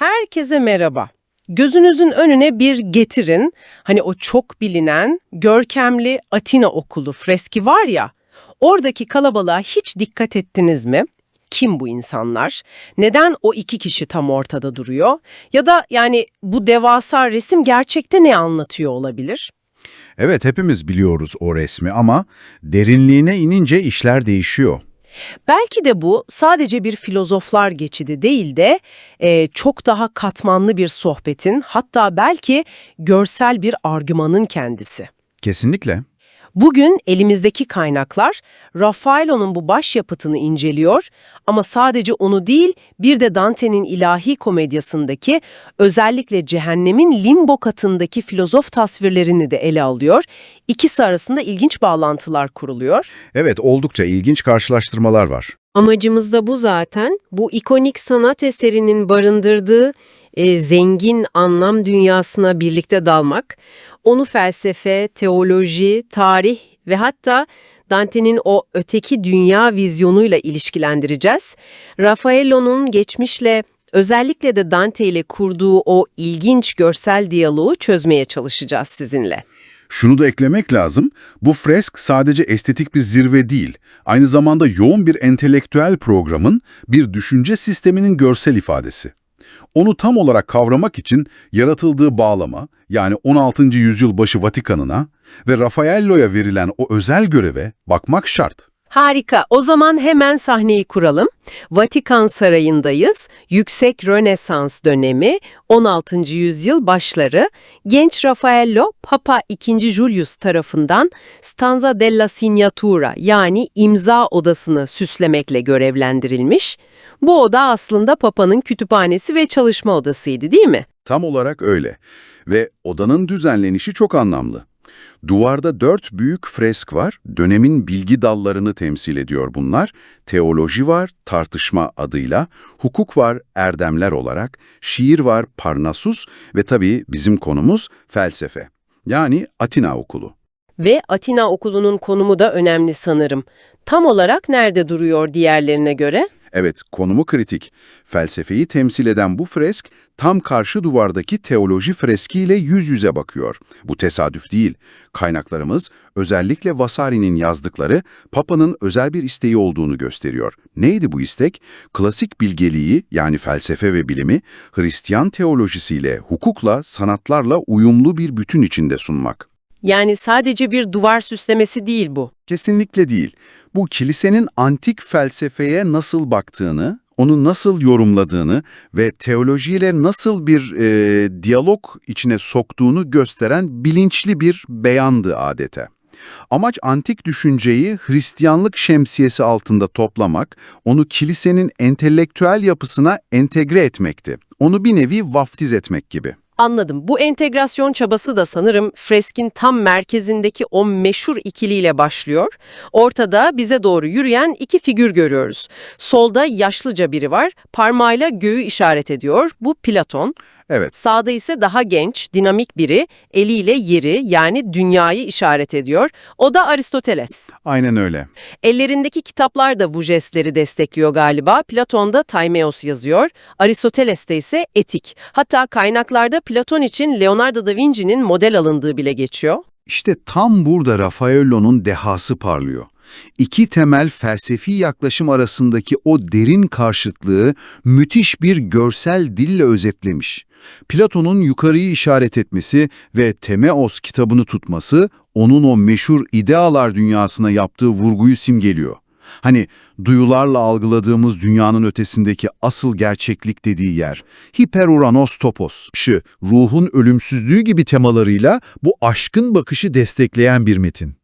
Herkese merhaba. Gözünüzün önüne bir getirin. Hani o çok bilinen, görkemli Atina Okulu freski var ya, oradaki kalabalığa hiç dikkat ettiniz mi? Kim bu insanlar? Neden o iki kişi tam ortada duruyor? Ya da yani bu devasa resim gerçekte ne anlatıyor olabilir? Evet, hepimiz biliyoruz o resmi ama derinliğine inince işler değişiyor. Belki de bu sadece bir filozoflar geçidi değil de çok daha katmanlı bir sohbetin, hatta belki görsel bir argümanın kendisi. Kesinlikle. Bugün elimizdeki kaynaklar Raffaello'nun bu başyapıtını inceliyor ama sadece onu değil, bir de Dante'nin İlahi Komedyası'ndaki, özellikle cehennemin limbo katındaki filozof tasvirlerini de ele alıyor. İkisi arasında ilginç bağlantılar kuruluyor. Evet, oldukça ilginç karşılaştırmalar var. Amacımız da bu zaten. Bu ikonik sanat eserinin barındırdığı zengin anlam dünyasına birlikte dalmak. Onu felsefe, teoloji, tarih ve hatta Dante'nin o öteki dünya vizyonuyla ilişkilendireceğiz. Raffaello'nun geçmişle, özellikle de Dante ile kurduğu o ilginç görsel diyaloğu çözmeye çalışacağız sizinle. Şunu da eklemek lazım, bu fresk sadece estetik bir zirve değil, aynı zamanda yoğun bir entelektüel programın, bir düşünce sisteminin görsel ifadesi. Onu tam olarak kavramak için yaratıldığı bağlama, yani 16. yüzyıl başı Vatikan'ına ve Raffaello'ya verilen o özel göreve bakmak şart. Harika. O zaman hemen sahneyi kuralım. Vatikan Sarayı'ndayız. Yüksek Rönesans dönemi, 16. yüzyıl başları. Genç Raffaello, Papa II. Julius tarafından Stanza della Signatura, yani imza odasını süslemekle görevlendirilmiş. Bu oda aslında Papa'nın kütüphanesi ve çalışma odasıydı, değil mi? Tam olarak öyle ve odanın düzenlenişi çok anlamlı. Duvarda 4 büyük fresk var, dönemin bilgi dallarını temsil ediyor bunlar. Teoloji var, tartışma adıyla, hukuk var, erdemler olarak, şiir var, Parnassus ve tabii bizim konumuz felsefe. Yani Atina Okulu. Ve Atina Okulu'nun konumu da önemli sanırım. Tam olarak nerede duruyor diğerlerine göre? Evet, konumu kritik. Felsefeyi temsil eden bu fresk, tam karşı duvardaki teoloji freskiyle yüz yüze bakıyor. Bu tesadüf değil. Kaynaklarımız, özellikle Vasari'nin yazdıkları, Papa'nın özel bir isteği olduğunu gösteriyor. Neydi bu istek? Klasik bilgeliği, yani felsefe ve bilimi, Hristiyan teolojisiyle, hukukla, sanatlarla uyumlu bir bütün içinde sunmak. Yani sadece bir duvar süslemesi değil bu. Kesinlikle değil. Bu kilisenin antik felsefeye nasıl baktığını, onu nasıl yorumladığını ve teolojiyle nasıl bir diyalog içine soktuğunu gösteren bilinçli bir beyandı adeta. Amaç antik düşünceyi Hristiyanlık şemsiyesi altında toplamak, onu kilisenin entelektüel yapısına entegre etmekti. Onu bir nevi vaftiz etmek gibi. Anladım. Bu entegrasyon çabası da sanırım freskin tam merkezindeki o meşhur ikiliyle başlıyor. Ortada bize doğru yürüyen iki figür görüyoruz. Solda yaşlıca biri var, parmağıyla göğü işaret ediyor. Bu Platon. Evet. Sağda ise daha genç, dinamik biri, eliyle yeri, yani dünyayı işaret ediyor. O da Aristoteles. Aynen öyle. Ellerindeki kitaplar da bu jestleri destekliyor galiba. Platon'da Timaeus yazıyor, Aristoteles'te ise Etik. Hatta kaynaklarda Platon için Leonardo da Vinci'nin model alındığı bile geçiyor. İşte tam burada Raffaello'nun dehası parlıyor. İki temel felsefi yaklaşım arasındaki o derin karşıtlığı müthiş bir görsel dille özetlemiş. Platon'un yukarıyı işaret etmesi ve Timaeus kitabını tutması, onun o meşhur idealar dünyasına yaptığı vurguyu simgeliyor. Hani duyularla algıladığımız dünyanın ötesindeki asıl gerçeklik dediği yer. Hyperuranos topos, ruhun ölümsüzlüğü gibi temalarıyla bu aşkın bakışı destekleyen bir metin.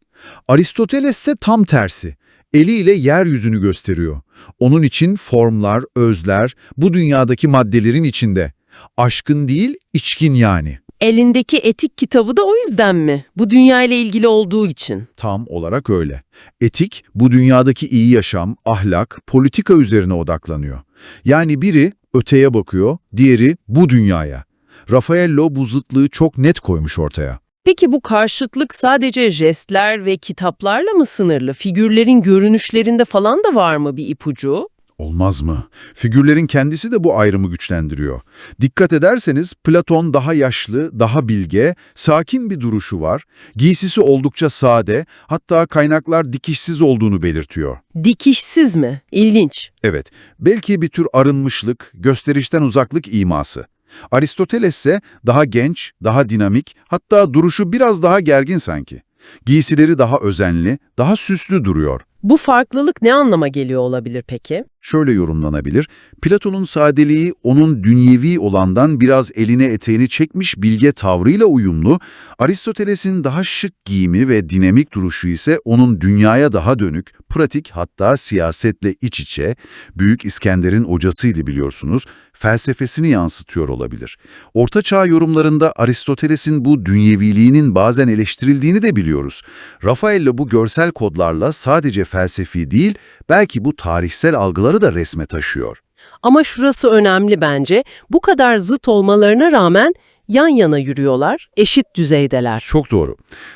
Aristoteles ise tam tersi. Eliyle yeryüzünü gösteriyor. Onun için formlar, özler bu dünyadaki maddelerin içinde. Aşkın değil, içkin yani. Elindeki Etik kitabı da o yüzden mi? Bu dünya ile ilgili olduğu için. Tam olarak öyle. Etik, bu dünyadaki iyi yaşam, ahlak, politika üzerine odaklanıyor. Yani biri öteye bakıyor, diğeri bu dünyaya. Raffaello bu zıtlığı çok net koymuş ortaya. Peki bu karşıtlık sadece jestler ve kitaplarla mı sınırlı? Figürlerin görünüşlerinde falan da var mı bir ipucu? Olmaz mı? Figürlerin kendisi de bu ayrımı güçlendiriyor. Dikkat ederseniz Platon daha yaşlı, daha bilge, sakin bir duruşu var. Giysisi oldukça sade, hatta kaynaklar dikişsiz olduğunu belirtiyor. Dikişsiz mi? İlginç. Evet, belki bir tür arınmışlık, gösterişten uzaklık iması. Aristoteles ise daha genç, daha dinamik, hatta duruşu biraz daha gergin sanki. Giysileri daha özenli, daha süslü duruyor. Bu farklılık ne anlama geliyor olabilir peki? Şöyle yorumlanabilir, Platon'un sadeliği onun dünyevi olandan biraz eline eteğini çekmiş bilge tavrıyla uyumlu, Aristoteles'in daha şık giyimi ve dinamik duruşu ise onun dünyaya daha dönük, pratik hatta siyasetle iç içe, Büyük İskender'in hocasıydı biliyorsunuz, felsefesini yansıtıyor olabilir. Orta Çağ yorumlarında Aristoteles'in bu dünyeviliğinin bazen eleştirildiğini de biliyoruz. Raffaello bu görsel kodlarla sadece felsefi değil, belki bu tarihsel algıları da resme taşıyor. Ama şurası önemli bence. Bu kadar zıt olmalarına rağmen yan yana yürüyorlar, eşit düzeydeler. Çok doğru.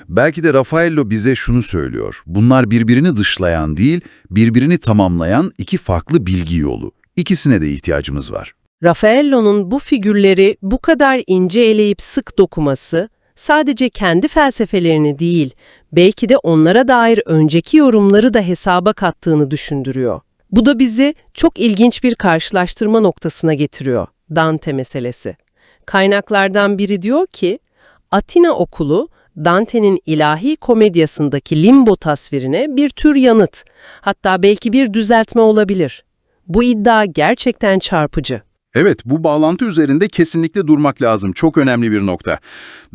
Belki de Raffaello bize şunu söylüyor. Bunlar birbirini dışlayan değil, birbirini tamamlayan iki farklı bilgi yolu. İkisine de ihtiyacımız var. Raffaello'nun bu figürleri bu kadar ince eleyip sık dokuması, sadece kendi felsefelerini değil, belki de onlara dair önceki yorumları da hesaba kattığını düşündürüyor. Bu da bizi çok ilginç bir karşılaştırma noktasına getiriyor, Dante meselesi. Kaynaklardan biri diyor ki, Atina okulu, Dante'nin ilahi komedyasındaki limbo tasvirine bir tür yanıt, hatta belki bir düzeltme olabilir. Bu iddia gerçekten çarpıcı. Evet, bu bağlantı üzerinde kesinlikle durmak lazım. Çok önemli bir nokta.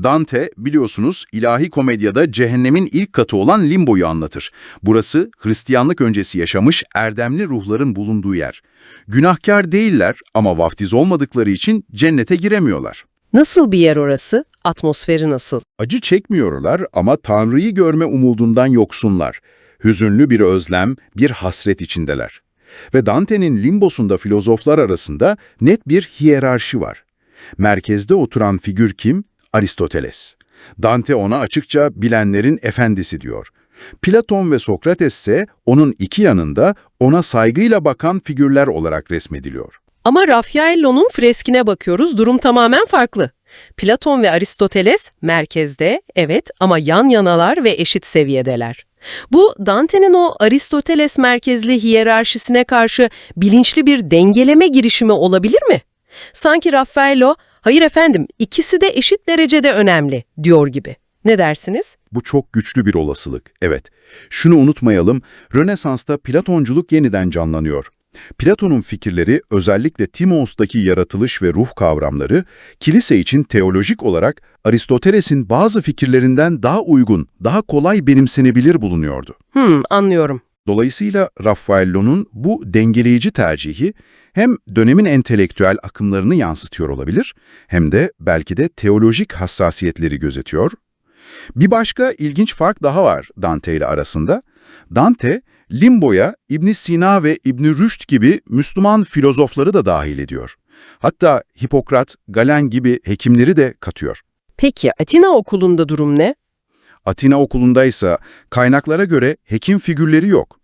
Dante, biliyorsunuz, ilahi komedyada cehennemin ilk katı olan limboyu anlatır. Burası, Hristiyanlık öncesi yaşamış erdemli ruhların bulunduğu yer. Günahkar değiller ama vaftiz olmadıkları için cennete giremiyorlar. Nasıl bir yer orası? Atmosferi nasıl? Acı çekmiyorlar ama Tanrı'yı görme umudundan yoksunlar. Hüzünlü bir özlem, bir hasret içindeler. Ve Dante'nin limbosunda filozoflar arasında net bir hiyerarşi var. Merkezde oturan figür kim? Aristoteles. Dante ona açıkça bilenlerin efendisi diyor. Platon ve Sokrates ise onun iki yanında ona saygıyla bakan figürler olarak resmediliyor. Ama Raffaello'nun freskine bakıyoruz, durum tamamen farklı. Platon ve Aristoteles merkezde, evet, ama yan yanalar ve eşit seviyedeler. Bu, Dante'nin o Aristoteles merkezli hiyerarşisine karşı bilinçli bir dengeleme girişimi olabilir mi? Sanki Raffaello, hayır efendim, ikisi de eşit derecede önemli, diyor gibi. Ne dersiniz? Bu çok güçlü bir olasılık, evet. Şunu unutmayalım, Rönesans'ta Platonculuk yeniden canlanıyor. Platon'un fikirleri, özellikle Timos'taki yaratılış ve ruh kavramları, kilise için teolojik olarak Aristoteles'in bazı fikirlerinden daha uygun, daha kolay benimsenebilir bulunuyordu. Anlıyorum. Dolayısıyla Raffaello'nun bu dengeleyici tercihi hem dönemin entelektüel akımlarını yansıtıyor olabilir, hem de belki de teolojik hassasiyetleri gözetiyor. Bir başka ilginç fark daha var Dante ile arasında. Dante, limboya İbn Sina ve İbn Rüşd gibi Müslüman filozofları da dahil ediyor. Hatta Hipokrat, Galen gibi hekimleri de katıyor. Peki Atina okulunda durum ne? Atina okulundaysa kaynaklara göre hekim figürleri yok.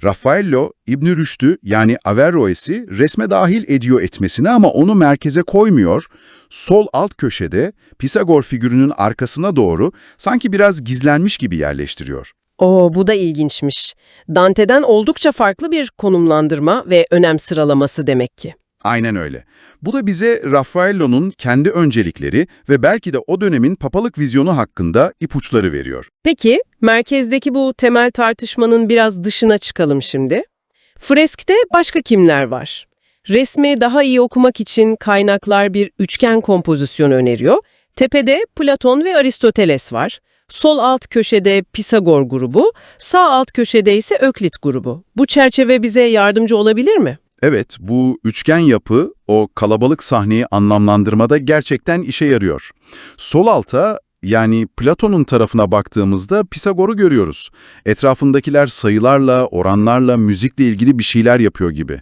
Raffaello, İbn Rüşd'ü yani Averroes'i resme dahil ediyor etmesine ama onu merkeze koymuyor. Sol alt köşede Pisagor figürünün arkasına doğru sanki biraz gizlenmiş gibi yerleştiriyor. Bu da ilginçmiş. Dante'den oldukça farklı bir konumlandırma ve önem sıralaması demek ki. Aynen öyle. Bu da bize Raffaello'nun kendi öncelikleri ve belki de o dönemin papalık vizyonu hakkında ipuçları veriyor. Peki, merkezdeki bu temel tartışmanın biraz dışına çıkalım şimdi. Freskte başka kimler var? Resmi daha iyi okumak için kaynaklar bir üçgen kompozisyonu öneriyor. Tepede Platon ve Aristoteles var. Sol alt köşede Pisagor grubu, sağ alt köşede ise Öklit grubu. Bu çerçeve bize yardımcı olabilir mi? Evet, bu üçgen yapı o kalabalık sahneyi anlamlandırmada gerçekten işe yarıyor. Sol alta, yani Platon'un tarafına baktığımızda Pisagor'u görüyoruz. Etrafındakiler sayılarla, oranlarla, müzikle ilgili bir şeyler yapıyor gibi.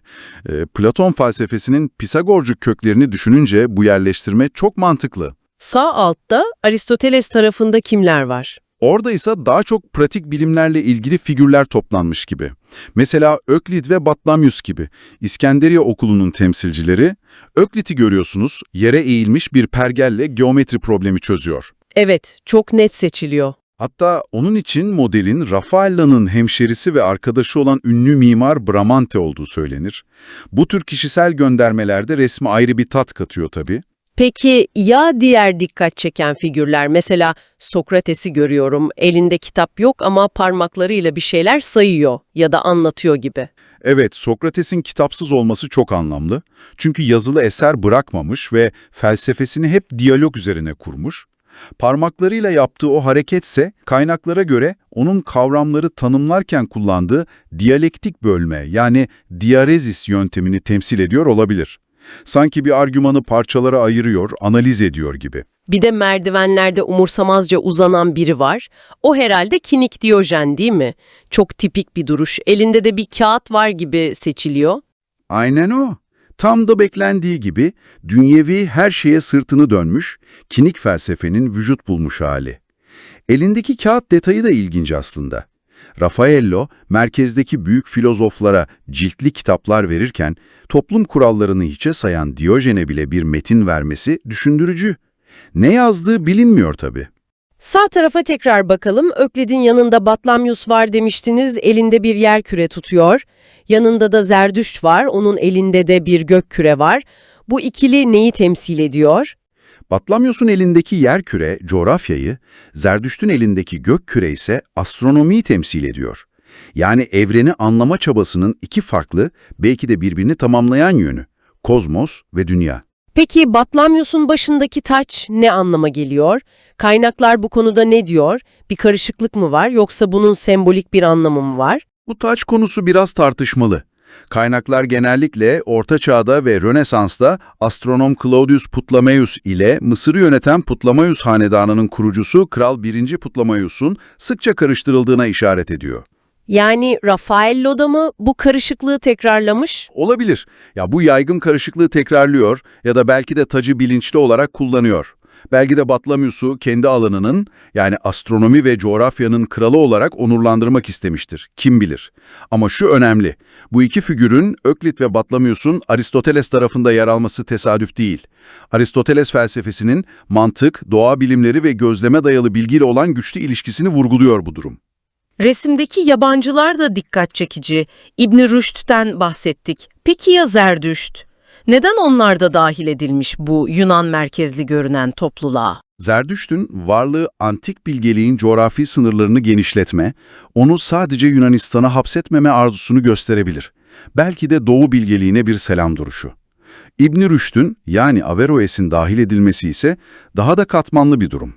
Platon felsefesinin Pisagorcu köklerini düşününce bu yerleştirme çok mantıklı. Sağ altta Aristoteles tarafında kimler var? Orada ise daha çok pratik bilimlerle ilgili figürler toplanmış gibi. Mesela Öklit ve Batlamyus gibi İskenderiye okulunun temsilcileri, Öklit'i görüyorsunuz, yere eğilmiş bir pergelle geometri problemi çözüyor. Evet, çok net seçiliyor. Hatta onun için modelin Raffaello'nun hemşerisi ve arkadaşı olan ünlü mimar Bramante olduğu söylenir. Bu tür kişisel göndermelerde resme ayrı bir tat katıyor tabii. Peki ya diğer dikkat çeken figürler? Mesela Sokrates'i görüyorum, elinde kitap yok ama parmaklarıyla bir şeyler sayıyor ya da anlatıyor gibi. Evet, Sokrates'in kitapsız olması çok anlamlı. Çünkü yazılı eser bırakmamış ve felsefesini hep diyalog üzerine kurmuş. Parmaklarıyla yaptığı o hareketse kaynaklara göre onun kavramları tanımlarken kullandığı diyalektik bölme yani diarezis yöntemini temsil ediyor olabilir. Sanki bir argümanı parçalara ayırıyor, analiz ediyor gibi. Bir de merdivenlerde umursamazca uzanan biri var. O herhalde Kinik Diyojen değil mi? Çok tipik bir duruş. Elinde de bir kağıt var gibi seçiliyor. Aynen o. Tam da beklendiği gibi dünyevi her şeye sırtını dönmüş, kinik felsefenin vücut bulmuş hali. Elindeki kağıt detayı da ilginç aslında. Raffaello, merkezdeki büyük filozoflara ciltli kitaplar verirken, toplum kurallarını hiçe sayan Diyojen'e bile bir metin vermesi düşündürücü. Ne yazdığı bilinmiyor tabii. Sağ tarafa tekrar bakalım. Öklid'in yanında Batlamyus var demiştiniz. Elinde bir yerküre tutuyor. Yanında da Zerdüşt var. Onun elinde de bir gökküre var. Bu ikili neyi temsil ediyor? Batlamyus'un elindeki yerküre, coğrafyayı, Zerdüşt'ün elindeki gökküre ise astronomiyi temsil ediyor. Yani evreni anlama çabasının iki farklı, belki de birbirini tamamlayan yönü, kozmos ve dünya. Peki Batlamyus'un başındaki taç ne anlama geliyor? Kaynaklar bu konuda ne diyor? Bir karışıklık mı var yoksa bunun sembolik bir anlamı mı var? Bu taç konusu biraz tartışmalı. Kaynaklar genellikle Orta Çağ'da ve Rönesans'ta astronom Claudius Ptolemaios ile Mısır'ı yöneten Ptolemaios hanedanının kurucusu Kral 1. Ptolemaios'un sıkça karıştırıldığına işaret ediyor. Yani Raffaello da mı bu karışıklığı tekrarlamış? Olabilir. Ya bu yaygın karışıklığı tekrarlıyor ya da belki de tacı bilinçli olarak kullanıyor. Belki de Batlamyus'u kendi alanının yani astronomi ve coğrafyanın kralı olarak onurlandırmak istemiştir. Kim bilir. Ama şu önemli. Bu iki figürün Öklit ve Batlamyus'un Aristoteles tarafında yer alması tesadüf değil. Aristoteles felsefesinin mantık, doğa bilimleri ve gözleme dayalı bilgiyle olan güçlü ilişkisini vurguluyor bu durum. Resimdeki yabancılar da dikkat çekici. İbn Rüşd'ten bahsettik. Peki ya Zerdüşt? Neden onlar da dahil edilmiş bu Yunan merkezli görünen topluluğa? Zerdüşt'ün varlığı antik bilgeliğin coğrafi sınırlarını genişletme, onu sadece Yunanistan'a hapsetmeme arzusunu gösterebilir. Belki de Doğu bilgeliğine bir selam duruşu. İbn Rüşd'ün yani Averroes'in dahil edilmesi ise daha da katmanlı bir durum.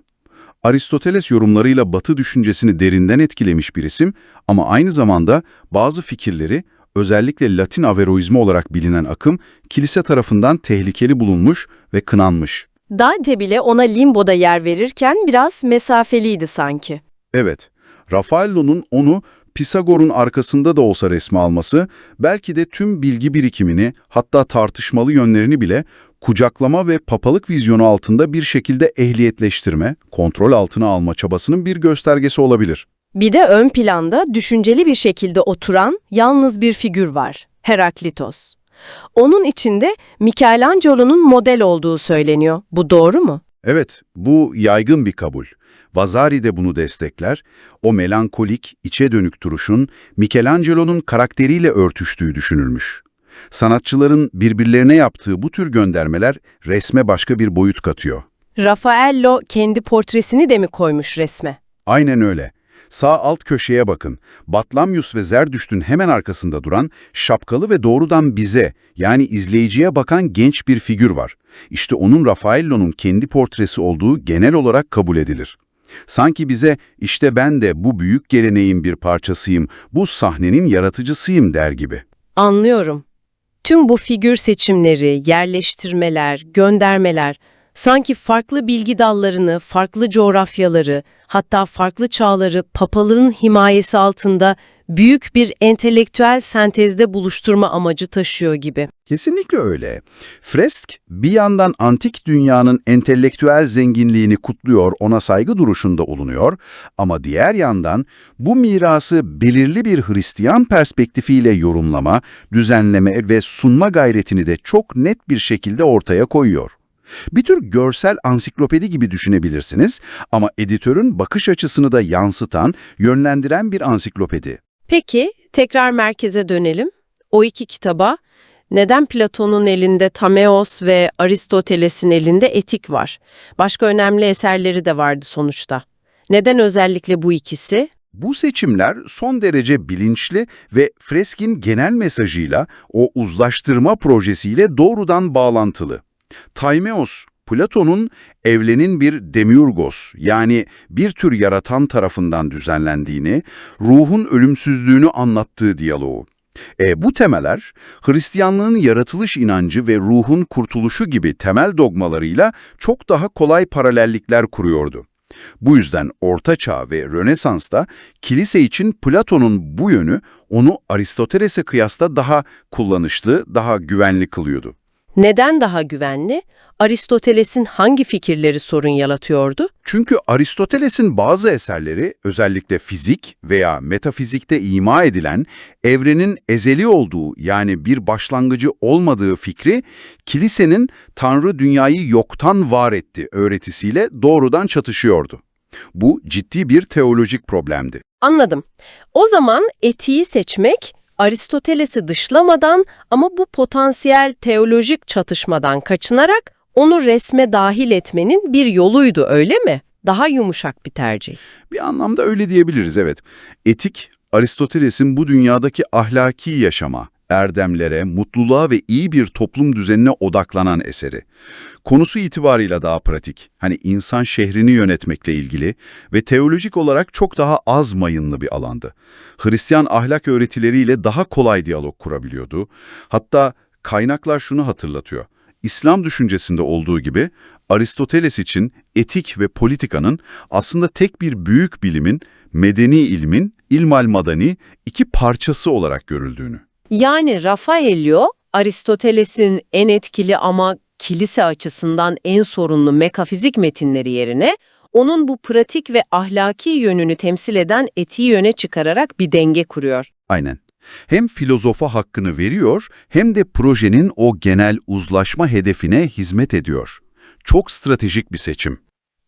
Aristoteles yorumlarıyla Batı düşüncesini derinden etkilemiş bir isim ama aynı zamanda bazı fikirleri, özellikle Latin Averroizmi olarak bilinen akım, kilise tarafından tehlikeli bulunmuş ve kınanmış. Dante bile ona limboda yer verirken biraz mesafeliydi sanki. Evet, Raffaello'nun onu Pisagor'un arkasında da olsa resme alması, belki de tüm bilgi birikimini, hatta tartışmalı yönlerini bile kucaklama ve papalık vizyonu altında bir şekilde ehliyetleştirme, kontrol altına alma çabasının bir göstergesi olabilir. Bir de ön planda düşünceli bir şekilde oturan yalnız bir figür var. Heraklitos. Onun içinde Michelangelo'nun model olduğu söyleniyor. Bu doğru mu? Evet, bu yaygın bir kabul. Vasari de bunu destekler. O melankolik, içe dönük duruşun Michelangelo'nun karakteriyle örtüştüğü düşünülmüş. Sanatçıların birbirlerine yaptığı bu tür göndermeler resme başka bir boyut katıyor. Raffaello kendi portresini de mi koymuş resme? Aynen öyle. Sağ alt köşeye bakın. Batlamyus ve Zerdüşt'ün hemen arkasında duran şapkalı ve doğrudan bize yani izleyiciye bakan genç bir figür var. İşte onun Raffaello'nun kendi portresi olduğu genel olarak kabul edilir. Sanki bize işte ben de bu büyük geleneğin bir parçasıyım, bu sahnenin yaratıcısıyım der gibi. Anlıyorum. Tüm bu figür seçimleri, yerleştirmeler, göndermeler sanki farklı bilgi dallarını, farklı coğrafyaları, hatta farklı çağları papalığın himayesi altında büyük bir entelektüel sentezde buluşturma amacı taşıyor gibi. Kesinlikle öyle. Fresk bir yandan antik dünyanın entelektüel zenginliğini kutluyor, ona saygı duruşunda olunuyor ama diğer yandan bu mirası belirli bir Hristiyan perspektifiyle yorumlama, düzenleme ve sunma gayretini de çok net bir şekilde ortaya koyuyor. Bir tür görsel ansiklopedi gibi düşünebilirsiniz ama editörün bakış açısını da yansıtan, yönlendiren bir ansiklopedi. Peki, tekrar merkeze dönelim. O iki kitaba neden Platon'un elinde Timaeus ve Aristoteles'in elinde Etik var? Başka önemli eserleri de vardı sonuçta. Neden özellikle bu ikisi? Bu seçimler son derece bilinçli ve Fresk'in genel mesajıyla, o uzlaştırma projesiyle doğrudan bağlantılı. Timaeus, Platon'un evrenin bir demiurgos yani bir tür yaratan tarafından düzenlendiğini, ruhun ölümsüzlüğünü anlattığı diyaloğu. Bu temeller, Hristiyanlığın yaratılış inancı ve ruhun kurtuluşu gibi temel dogmalarıyla çok daha kolay paralellikler kuruyordu. Bu yüzden Orta Çağ ve Rönesans'ta kilise için Platon'un bu yönü onu Aristoteles'e kıyasla daha kullanışlı, daha güvenli kılıyordu. Neden daha güvenli? Aristoteles'in hangi fikirleri sorun yaratıyordu? Çünkü Aristoteles'in bazı eserleri özellikle fizik veya metafizikte ima edilen evrenin ezeli olduğu yani bir başlangıcı olmadığı fikri kilisenin Tanrı dünyayı yoktan var etti öğretisiyle doğrudan çatışıyordu. Bu ciddi bir teolojik problemdi. Anladım. O zaman etiği seçmek, Aristoteles'i dışlamadan ama bu potansiyel teolojik çatışmadan kaçınarak onu resme dahil etmenin bir yoluydu, öyle mi? Daha yumuşak bir tercih. Bir anlamda öyle diyebiliriz, evet. Etik, Aristoteles'in bu dünyadaki ahlaki yaşama, erdemlere, mutluluğa ve iyi bir toplum düzenine odaklanan eseri. Konusu itibarıyla daha pratik, hani insan şehrini yönetmekle ilgili ve teolojik olarak çok daha az mayınlı bir alandı. Hristiyan ahlak öğretileriyle daha kolay diyalog kurabiliyordu. Hatta kaynaklar şunu hatırlatıyor. İslam düşüncesinde olduğu gibi Aristoteles için etik ve politikanın aslında tek bir büyük bilimin, medeni ilmin, ilmal madani iki parçası olarak görüldüğünü. Yani Raffaello, Aristoteles'in en etkili ama kilise açısından en sorunlu metafizik metinleri yerine, onun bu pratik ve ahlaki yönünü temsil eden etiği yöne çıkararak bir denge kuruyor. Aynen. Hem filozofa hakkını veriyor hem de projenin o genel uzlaşma hedefine hizmet ediyor. Çok stratejik bir seçim.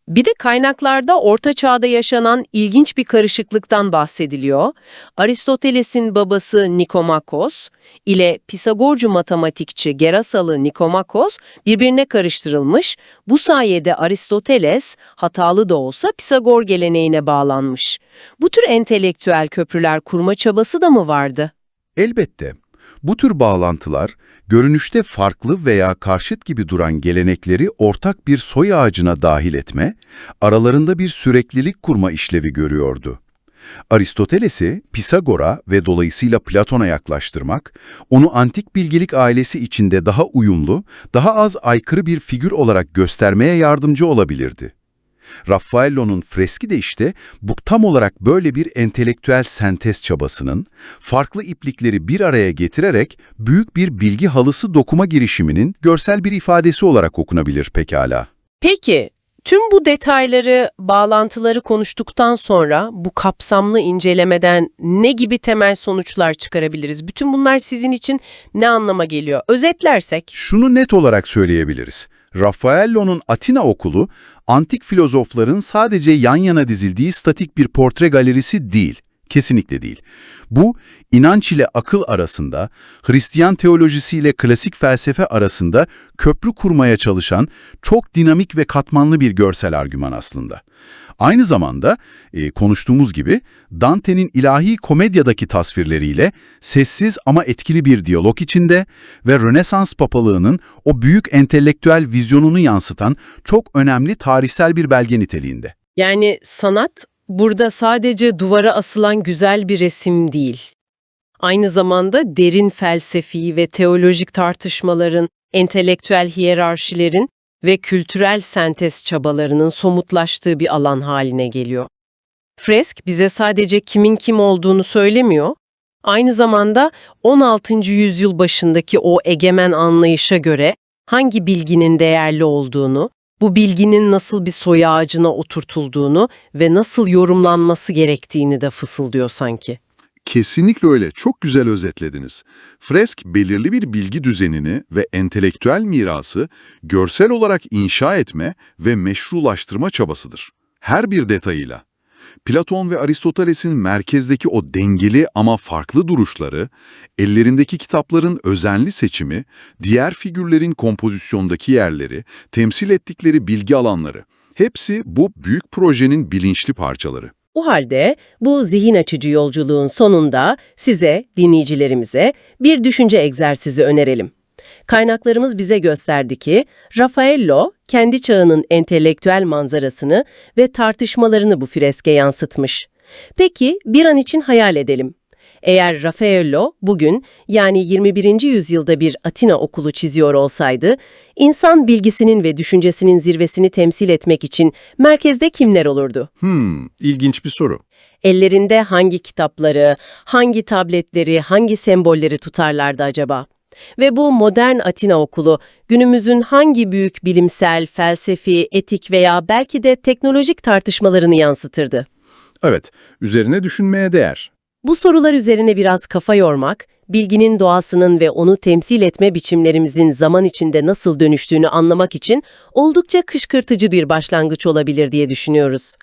Bir de kaynaklarda Orta Çağ'da yaşanan ilginç bir karışıklıktan bahsediliyor. Aristoteles'in babası Nikomakos ile Pisagorcu matematikçi Gerasalı Nikomakos birbirine karıştırılmış. Bu sayede Aristoteles hatalı da olsa Pisagor geleneğine bağlanmış. Bu tür entelektüel köprüler kurma çabası da mı vardı? Elbette. Bu tür bağlantılar, görünüşte farklı veya karşıt gibi duran gelenekleri ortak bir soy ağacına dahil etme, aralarında bir süreklilik kurma işlevi görüyordu. Aristoteles'i Pisagor'a ve dolayısıyla Platon'a yaklaştırmak, onu antik bilgelik ailesi içinde daha uyumlu, daha az aykırı bir figür olarak göstermeye yardımcı olabilirdi. Raffaello'nun freski de işte bu tam olarak böyle bir entelektüel sentez çabasının, farklı iplikleri bir araya getirerek büyük bir bilgi halısı dokuma girişiminin görsel bir ifadesi olarak okunabilir pekala. Peki, tüm bu detayları, bağlantıları konuştuktan sonra bu kapsamlı incelemeden ne gibi temel sonuçlar çıkarabiliriz? Bütün bunlar sizin için ne anlama geliyor? Özetlersek, Şunu net olarak söyleyebiliriz. Raffaello'nun Atina okulu, antik filozofların sadece yan yana dizildiği statik bir portre galerisi değil. Kesinlikle değil. Bu, inanç ile akıl arasında, Hristiyan teolojisiyle klasik felsefe arasında köprü kurmaya çalışan çok dinamik ve katmanlı bir görsel argüman aslında. Aynı zamanda konuştuğumuz gibi Dante'nin ilahi komedyadaki tasvirleriyle sessiz ama etkili bir diyalog içinde ve Rönesans papalığının o büyük entelektüel vizyonunu yansıtan çok önemli tarihsel bir belge niteliğinde. yani sanat burada sadece duvara asılan güzel bir resim değil. Aynı zamanda derin felsefi ve teolojik tartışmaların, entelektüel hiyerarşilerin ve kültürel sentez çabalarının somutlaştığı bir alan haline geliyor. Fresk bize sadece kimin kim olduğunu söylemiyor. Aynı zamanda 16. yüzyıl başındaki o egemen anlayışa göre hangi bilginin değerli olduğunu, bu bilginin nasıl bir soy ağacına oturtulduğunu ve nasıl yorumlanması gerektiğini de fısıldıyor sanki. Kesinlikle öyle. Çok güzel özetlediniz. Fresk belirli bir bilgi düzenini ve entelektüel mirası görsel olarak inşa etme ve meşrulaştırma çabasıdır. Her bir detayıyla. Platon ve Aristoteles'in merkezdeki o dengeli ama farklı duruşları, ellerindeki kitapların özenli seçimi, diğer figürlerin kompozisyondaki yerleri, temsil ettikleri bilgi alanları, hepsi bu büyük projenin bilinçli parçaları. O halde bu zihin açıcı yolculuğun sonunda size, dinleyicilerimize bir düşünce egzersizi önerelim. Kaynaklarımız bize gösterdi ki Raffaello kendi çağının entelektüel manzarasını ve tartışmalarını bu freske yansıtmış. Peki bir an için hayal edelim. Eğer Raffaello bugün yani 21. yüzyılda bir Atina okulu çiziyor olsaydı, insan bilgisinin ve düşüncesinin zirvesini temsil etmek için merkezde kimler olurdu? İlginç bir soru. Ellerinde hangi kitapları, hangi tabletleri, hangi sembolleri tutarlardı acaba? Ve bu modern Atina okulu günümüzün hangi büyük bilimsel, felsefi, etik veya belki de teknolojik tartışmalarını yansıtırdı? Evet, üzerine düşünmeye değer. Bu sorular üzerine biraz kafa yormak, bilginin doğasının ve onu temsil etme biçimlerimizin zaman içinde nasıl dönüştüğünü anlamak için oldukça kışkırtıcı bir başlangıç olabilir diye düşünüyoruz.